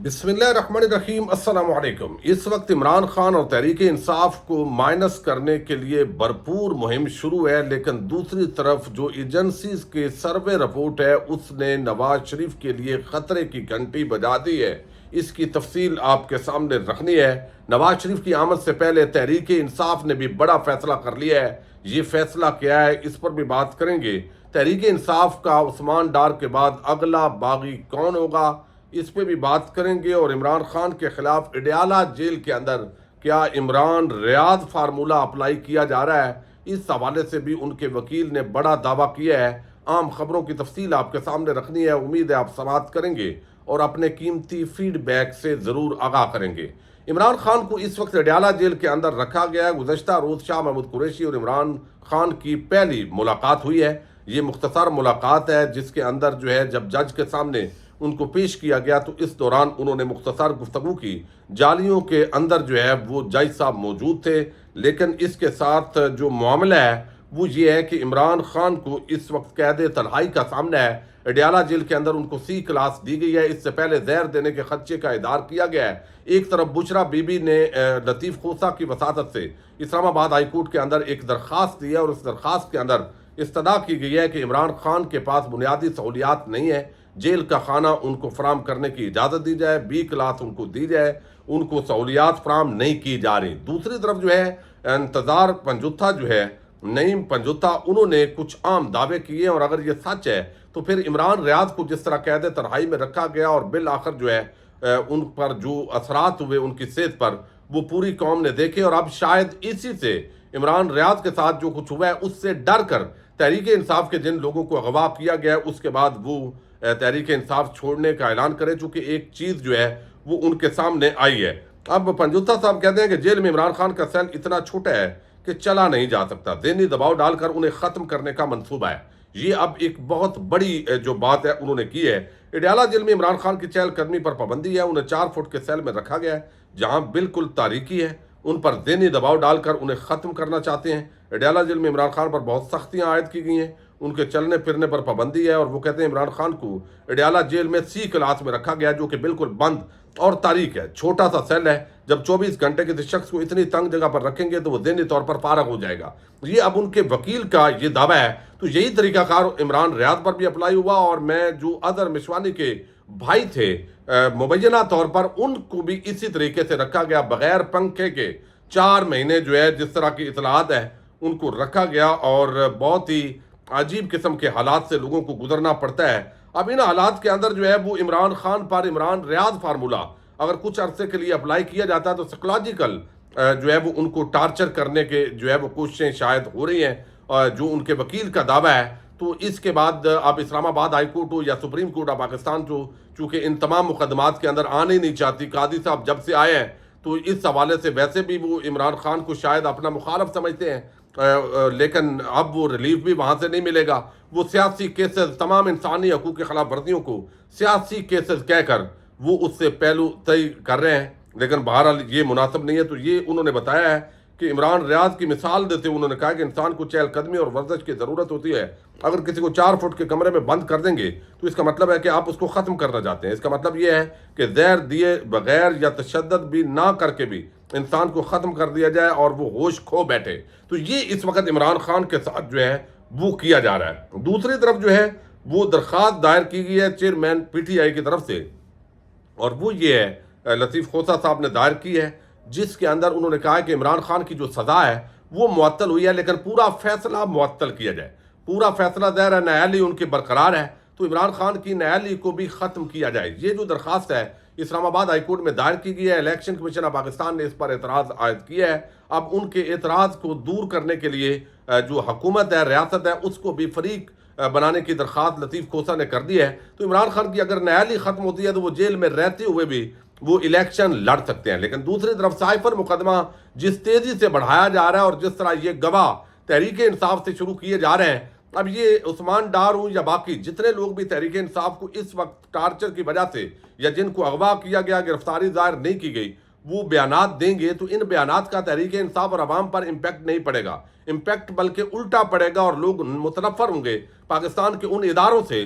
بسم اللہ الرحمن الرحیم۔ السلام علیکم۔ اس وقت عمران خان اور تحریک انصاف کو مائنس کرنے کے لیے بھرپور مہم شروع ہے، لیکن دوسری طرف جو ایجنسیز کے سروے رپورٹ ہے اس نے نواز شریف کے لیے خطرے کی گھنٹی بجا دی ہے۔ اس کی تفصیل آپ کے سامنے رکھنی ہے۔ نواز شریف کی آمد سے پہلے تحریک انصاف نے بھی بڑا فیصلہ کر لیا ہے۔ یہ فیصلہ کیا ہے اس پر بھی بات کریں گے۔ تحریک انصاف کا عثمان ڈار کے بعد اگلا باغی کون ہوگا، اس پہ بھی بات کریں گے۔ اور عمران خان کے خلاف اڈیالہ جیل کے اندر کیا عمران ریاض فارمولہ اپلائی کیا جا رہا ہے، اس حوالے سے بھی ان کے وکیل نے بڑا دعویٰ کیا ہے۔ عام خبروں کی تفصیل آپ کے سامنے رکھنی ہے۔ امید ہے آپ سماعت کریں گے اور اپنے قیمتی فیڈ بیک سے ضرور آگاہ کریں گے۔ عمران خان کو اس وقت اڈیالہ جیل کے اندر رکھا گیا ہے۔ گزشتہ روز شاہ محمود قریشی اور عمران خان کی پہلی ملاقات ہوئی ہے۔ یہ مختصر ملاقات ہے جس کے اندر جو ہے جب جج کے سامنے ان کو پیش کیا گیا تو اس دوران انہوں نے مختصر گفتگو کی۔ جالیوں کے اندر جو ہے وہ جج صاحب موجود تھے، لیکن اس کے ساتھ جو معاملہ ہے وہ یہ ہے کہ عمران خان کو اس وقت قید تنہائی کا سامنا ہے۔ اڈیالہ جیل کے اندر ان کو سی کلاس دی گئی ہے۔ اس سے پہلے زہر دینے کے خدشے کا اظہار کیا گیا ہے۔ ایک طرف بشرا بی بی نے لطیف خوسا کی وساطت سے اسلام آباد ہائی کورٹ کے اندر ایک درخواست دی ہے، اور اس درخواست کے اندر استدعا کی گئی ہے کہ عمران خان کے پاس بنیادی سہولیات نہیں ہے، جیل کا کھانا ان کو فراہم کرنے کی اجازت دی جائے، بی کلاس ان کو دی جائے، ان کو سہولیات فراہم نہیں کی جا رہی۔ دوسری طرف جو ہے انتظار پنجوتھا جو ہے، نعیم پنجوتھا، انہوں نے کچھ عام دعوے کیے، اور اگر یہ سچ ہے تو پھر عمران ریاض کو جس طرح قید تنہائی میں رکھا گیا اور بالآخر جو ہے ان پر جو اثرات ہوئے ان کی صحت پر، وہ پوری قوم نے دیکھے، اور اب شاید اسی سے عمران ریاض کے ساتھ جو کچھ ہوا ہے اس سے ڈر کر تحریک انصاف کے جن لوگوں کو اغوا کیا گیا ہے اس کے بعد وہ تحریک انصاف چھوڑنے کا اعلان کرے، چونکہ ایک چیز جو ہے وہ ان کے سامنے آئی ہے۔ اب پنجوتھا صاحب کہتے ہیں کہ جیل میں عمران خان کا سیل اتنا چھوٹا ہے کہ چلا نہیں جا سکتا، ذہنی دباؤ ڈال کر انہیں ختم کرنے کا منصوبہ ہے۔ یہ اب ایک بہت بڑی جو بات ہے انہوں نے کی ہے۔ اڈیالہ جیل میں عمران خان کی چہل قدمی پر پابندی ہے، انہیں 4 فٹ کے سیل میں رکھا گیا ہے جہاں بالکل تاریکی ہے، ان پر ذہنی دباؤ ڈال کر انہیں ختم کرنا چاہتے ہیں۔ اڈیالہ جیل میں عمران خان پر بہت سختیاں عائد کی گئی ہیں، ان کے چلنے پھرنے پر پابندی ہے، اور وہ کہتے ہیں عمران خان کو اڈیالہ جیل میں سی کلاس میں رکھا گیا جو کہ بالکل بند اور تاریک ہے، چھوٹا سا سیل ہے۔ جب 24 گھنٹے کسی شخص کو اتنی تنگ جگہ پر رکھیں گے تو وہ ذہنی طور پر فارغ ہو جائے گا۔ یہ اب ان کے وکیل کا یہ دعویٰ ہے، تو یہی طریقہ کار عمران ریاض پر بھی اپلائی ہوا، اور میں جو اظہر مشوانی کے بھائی تھے مبینہ طور پر ان کو بھی اسی طریقے سے رکھا گیا، بغیر پنکھے کے 4 مہینے جو ہے جس طرح کی اطلاعات ہے ان کو رکھا گیا، اور بہت ہی عجیب قسم کے حالات سے لوگوں کو گزرنا پڑتا ہے۔ اب ان حالات کے اندر جو ہے وہ عمران خان پر عمران ریاض فارمولہ اگر کچھ عرصے کے لیے اپلائی کیا جاتا ہے تو سائیکولوجیکل جو ہے وہ ان کو ٹارچر کرنے کے جو ہے وہ کوششیں شاید ہو رہی ہیں، جو ان کے وکیل کا دعویٰ ہے۔ تو اس کے بعد اب اسلام آباد ہائی کورٹ ہو یا سپریم کورٹ آف پاکستان جو چونکہ ان تمام مقدمات کے اندر آنے ہی نہیں چاہتی، قاضی صاحب جب سے آئے ہیں تو اس حوالے سے ویسے بھی وہ عمران خان کو شاید اپنا مخالف سمجھتے ہیں، لیکن اب وہ ریلیف بھی وہاں سے نہیں ملے گا۔ وہ سیاسی کیسز، تمام انسانی حقوق کی خلاف ورزیوں کو سیاسی کیسز کہہ کر وہ اس سے پہلو طے کر رہے ہیں، لیکن بہرحال یہ مناسب نہیں ہے۔ تو یہ انہوں نے بتایا ہے کہ عمران ریاض کی مثال دیتے ہوئے انہوں نے کہا کہ انسان کو چہل قدمی اور ورزش کی ضرورت ہوتی ہے۔ اگر کسی کو 4 فٹ کے کمرے میں بند کر دیں گے تو اس کا مطلب ہے کہ آپ اس کو ختم کرنا چاہتے ہیں۔ اس کا مطلب یہ ہے کہ زہر دیے بغیر یا تشدد بھی نہ کر کے بھی انسان کو ختم کر دیا جائے اور وہ ہوش کھو بیٹھے۔ تو یہ اس وقت عمران خان کے ساتھ جو ہے وہ کیا جا رہا ہے۔ دوسری طرف جو ہے وہ درخواست دائر کی گئی ہے چیئرمین پی ٹی آئی کی طرف سے، اور وہ یہ ہے لطیف خوسا صاحب نے دائر کی ہے، جس کے اندر انہوں نے کہا ہے کہ عمران خان کی جو سزا ہے وہ معطل ہوئی ہے، لیکن پورا فیصلہ معطل کیا جائے۔ پورا فیصلہ ظاہر ہے نیالی ان کی برقرار ہے، تو عمران خان کی نیالی کو بھی ختم کیا جائے۔ یہ جو درخواست ہے اسلام آباد ہائی کورٹ میں دائر کی گئی ہے، الیکشن کمیشن آف پاکستان نے اس پر اعتراض عائد کیا ہے۔ اب ان کے اعتراض کو دور کرنے کے لیے جو حکومت ہے، ریاست ہے، اس کو بھی فریق بنانے کی درخواست لطیف خوسا نے کر دی ہے۔ تو عمران خان کی اگر نیالی ختم ہوتی ہے تو وہ جیل میں رہتے ہوئے بھی وہ الیکشن لڑ سکتے ہیں، لیکن دوسری طرف سائفر مقدمہ جس تیزی سے بڑھایا جا رہا ہے اور جس طرح یہ گواہ تحریک انصاف سے شروع کیے جا رہے ہیں، اب یہ عثمان ڈار ہوں یا باقی جتنے لوگ بھی تحریک انصاف کو اس وقت ٹارچر کی وجہ سے یا جن کو اغوا کیا گیا، گرفتاری ظاہر نہیں کی گئی، وہ بیانات دیں گے تو ان بیانات کا تحریک انصاف اور عوام پر امپیکٹ نہیں پڑے گا، امپیکٹ بلکہ الٹا پڑے گا، اور لوگ متنفر ہوں گے پاکستان کے ان اداروں سے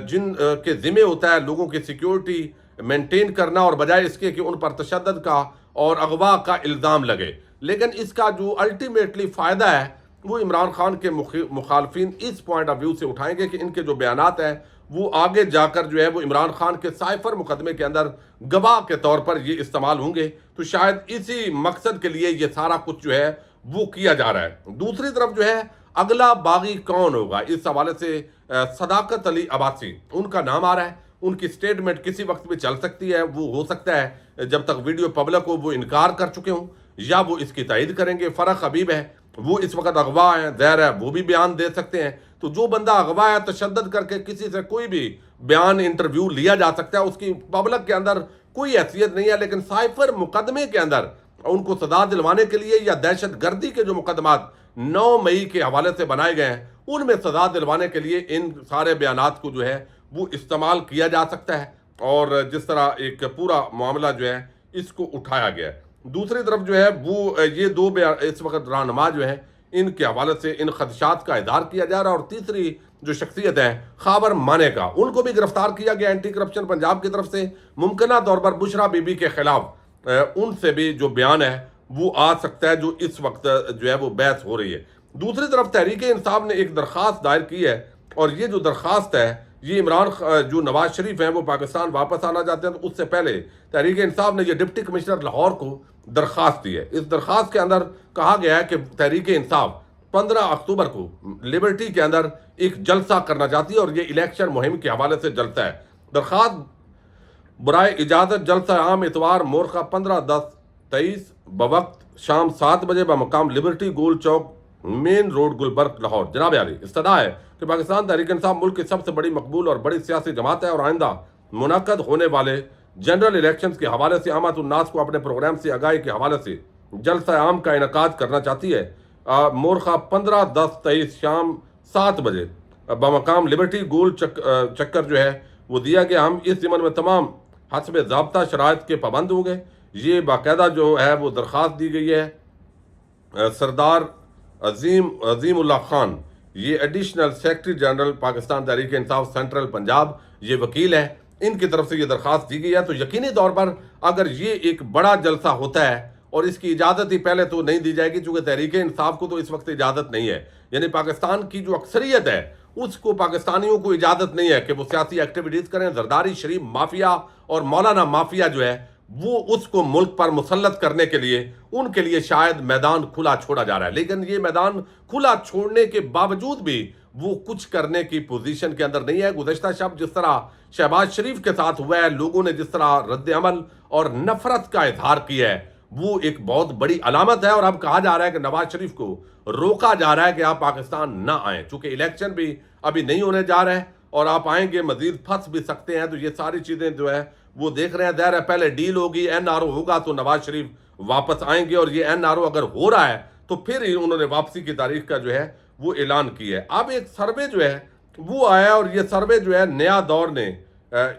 جن کے ذمہ ہوتا ہے لوگوں کی سیکیورٹی مینٹین کرنا اور بجائے اس کے کہ ان پر تشدد کا اور اغوا کا الزام لگے. لیکن اس کا جو الٹیمیٹلی فائدہ ہے وہ عمران خان کے مخالفین اس پوائنٹ آف ویو سے اٹھائیں گے کہ ان کے جو بیانات ہیں وہ آگے جا کر جو ہے وہ عمران خان کے سائفر مقدمے کے اندر گواہ کے طور پر یہ استعمال ہوں گے. تو شاید اسی مقصد کے لیے یہ سارا کچھ جو ہے وہ کیا جا رہا ہے. دوسری طرف جو ہے اگلا باغی کون ہوگا، اس حوالے سے صداقت علی عباسی ان کا نام آ رہا ہے. ان کی سٹیٹمنٹ کسی وقت بھی چل سکتی ہے، وہ ہو سکتا ہے جب تک ویڈیو پبلک ہو وہ انکار کر چکے ہوں یا وہ اس کی تائید کریں گے. فرق حبیب ہے، وہ اس وقت اغوا ہیں، ظاہر ہے وہ بھی بیان دے سکتے ہیں. تو جو بندہ اغوا ہے، تشدد کر کے کسی سے کوئی بھی بیان انٹرویو لیا جا سکتا ہے، اس کی پبلک کے اندر کوئی حیثیت نہیں ہے. لیکن سائفر مقدمے کے اندر ان کو سزا دلوانے کے لیے یا دہشت گردی کے جو مقدمات 9 مئی کے حوالے سے بنائے گئے ہیں ان میں سزا دلوانے کے لیے ان سارے بیانات کو جو ہے وہ استعمال کیا جا سکتا ہے. اور جس طرح ایک پورا معاملہ جو ہے اس کو اٹھایا گیا ہے. دوسری طرف جو ہے وہ یہ دو اس وقت رہنما جو ہیں ان کے حوالے سے ان خدشات کا اظہار کیا جا رہا ہے. اور تیسری جو شخصیت ہے خاور مانے کا، ان کو بھی گرفتار کیا گیا اینٹی کرپشن پنجاب کی طرف سے. ممکنہ طور پر بشرا بی بی کے خلاف ان سے بھی جو بیان ہے وہ آ سکتا ہے جو اس وقت جو ہے وہ بحث ہو رہی ہے. دوسری طرف تحریک انصاف نے ایک درخواست دائر کی ہے، اور یہ جو درخواست ہے یہ جو نواز شریف ہیں وہ پاکستان واپس آنا چاہتے ہیں، تو اس سے پہلے تحریک انصاف نے یہ ڈپٹی کمشنر لاہور کو درخواست دی ہے. اس درخواست کے اندر کہا گیا ہے کہ تحریک انصاف 15 اکتوبر کو لبرٹی کے اندر ایک جلسہ کرنا چاہتی ہے، اور یہ الیکشن مہم کے حوالے سے جلسہ ہے. درخواست برائے اجازت جلسہ عام اتوار مورخہ 15/10/23 بوقت شام 7 بجے بمقام لبرٹی گول چوک مین روڈ گلبرگ لاہور. جناب عالی، استدعا ہے کہ پاکستان تحریک انصاف ملک کی سب سے بڑی مقبول اور بڑی سیاسی جماعت ہے، اور آئندہ منعقد ہونے والے جنرل الیکشنز کے حوالے سے عامت الناس کو اپنے پروگرام سے آگاہی کے حوالے سے جلسہ عام کا انعقاد کرنا چاہتی ہے. مورخہ 15/10/23 شام 7 بجے بمقام لبرٹی گول چکر جو ہے وہ دیا گیا. ہم اس ضمن میں تمام حسب ضابطہ شرائط کے پابند ہوں گے. یہ باقاعدہ جو ہے وہ درخواست دی گئی ہے. سردار عظیم اللہ خان، یہ additional secretary general Pakistan Tehreek Insaf central Punjab, یہ وکیل ہے، ان کی طرف سے یہ درخواست دی گئی ہے. تو یقینی طور پر اگر یہ ایک بڑا جلسہ ہوتا ہے، اور اس کی اجازت ہی پہلے تو نہیں دی جائے گی چونکہ تحریک انصاف کو تو اس وقت اجازت نہیں ہے، یعنی پاکستان کی جو اکثریت ہے اس کو پاکستانیوں کو اجازت نہیں ہے کہ وہ سیاسی ایکٹیویٹیز کریں. زرداری شریف مافیا اور مولانا مافیا جو ہے وہ اس کو ملک پر مسلط کرنے کے لیے ان کے لیے شاید میدان کھلا چھوڑا جا رہا ہے. لیکن یہ میدان کھلا چھوڑنے کے باوجود بھی وہ کچھ کرنے کی پوزیشن کے اندر نہیں ہے. گزشتہ شب جس طرح شہباز شریف کے ساتھ ہوا ہے، لوگوں نے جس طرح رد عمل اور نفرت کا اظہار کیا ہے، وہ ایک بہت بڑی علامت ہے. اور اب کہا جا رہا ہے کہ نواز شریف کو روکا جا رہا ہے کہ آپ پاکستان نہ آئیں، چونکہ الیکشن بھی ابھی نہیں ہونے جا رہے ہیں اور آپ آئیں گے مزید پھنس بھی سکتے ہیں. تو یہ ساری چیزیں جو ہے وہ دیکھ رہے ہیں. ظاہر ہے پہلے ڈیل ہوگی، NRO ہوگا تو نواز شریف واپس آئیں گے، اور یہ NRO اگر ہو رہا ہے تو پھر ہی انہوں نے واپسی کی تاریخ کا جو ہے وہ اعلان کیا ہے. اب ایک سروے جو ہے وہ آیا، اور یہ سروے جو ہے نیا دور نے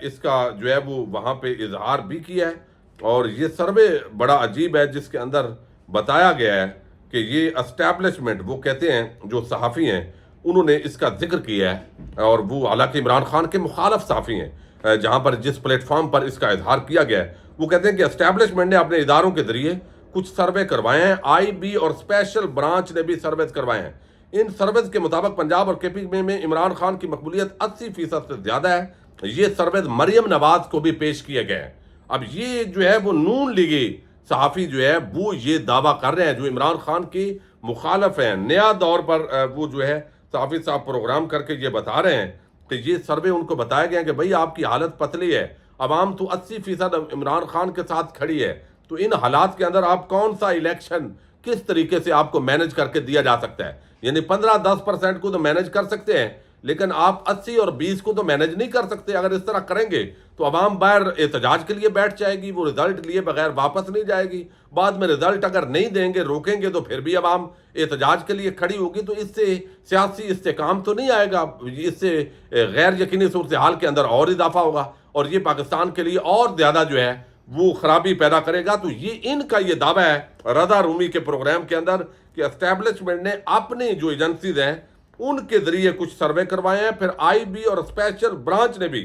اس کا جو ہے وہ وہاں پہ اظہار بھی کیا ہے. اور یہ سروے بڑا عجیب ہے، جس کے اندر بتایا گیا ہے کہ یہ اسٹیبلشمنٹ، وہ کہتے ہیں جو صحافی ہیں انہوں نے اس کا ذکر کیا ہے، اور وہ حالانکہ عمران خان کے مخالف صحافی ہیں، جہاں پر جس پلیٹ فارم پر اس کا اظہار کیا گیا ہے وہ کہتے ہیں کہ اسٹیبلشمنٹ نے اپنے اداروں کے ذریعے کچھ سروے کروائے ہیں. IB اور اسپیشل برانچ نے بھی سرویز کروائے ہیں. ان سرویز کے مطابق پنجاب اور KP میں عمران خان کی مقبولیت 80% سے زیادہ ہے. یہ سرویز مریم نواز کو بھی پیش کیے گئے ہیں. اب یہ جو ہے وہ نون لیگی صحافی جو ہے وہ یہ دعویٰ کر رہے ہیں جو عمران خان کی مخالف ہیں. نیا دور پر وہ جو ہے صحافی صاحب پروگرام کر کے یہ بتا رہے ہیں کہ یہ سروے ان کو بتایا گیا کہ بھئی آپ کی حالت پتلی ہے، عوام تو 80% عمران خان کے ساتھ کھڑی ہے، تو ان حالات کے اندر آپ کون سا الیکشن کس طریقے سے آپ کو مینج کر کے دیا جا سکتا ہے. یعنی 15-10% کو تو مینج کر سکتے ہیں، لیکن آپ 80 اور 20 کو تو مینج نہیں کر سکتے. اگر اس طرح کریں گے تو عوام باہر احتجاج کے لیے بیٹھ جائے گی، وہ رزلٹ لیے بغیر واپس نہیں جائے گی. بعد میں رزلٹ اگر نہیں دیں گے، روکیں گے، تو پھر بھی عوام احتجاج کے لیے کھڑی ہوگی. تو اس سے سیاسی استحکام تو نہیں آئے گا، اس سے غیر یقینی صورتحال کے اندر اور اضافہ ہوگا، اور یہ پاکستان کے لیے اور زیادہ جو ہے وہ خرابی پیدا کرے گا. تو یہ ان کا یہ دعویٰ ہے رضا رومی کے پروگرام کے اندر کہ اسٹیبلشمنٹ نے اپنی جو ایجنسیز ہیں ان کے ذریعے کچھ سروے کروائے ہیں. پھر IB اور اسپیشل برانچ نے بھی